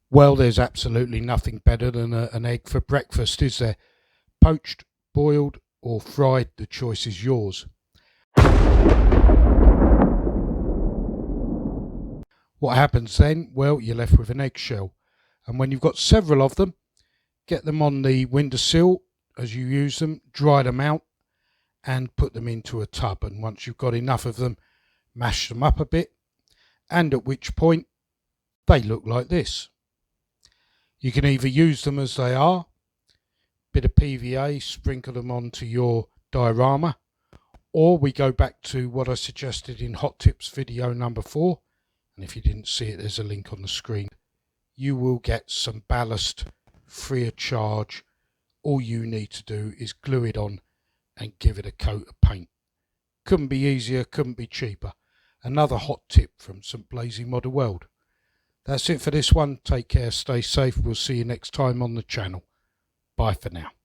Well, there's absolutely nothing better than an egg for breakfast, is there? Poached, boiled or fried, the choice is yours. What happens then? Well, you're left with an eggshell. And when you've got several of them, get them on the windowsill as you use them, dry them out and put them into a tub. And once you've got enough of them, mash them up a bit, and at which point they look like this. You can either use them as they are, bit of PVA, sprinkle them onto your diorama, or we go back to what I suggested in Hot Tips video number 4, and if you didn't see it, there's a link on the screen. You will get some ballast free of charge. All you need to do is glue it on and give it a coat of paint. Couldn't be easier, couldn't be cheaper. Another hot tip from St Blazey Model World. That's it for this one. Take care, stay safe. We'll see you next time on the channel. Bye for now.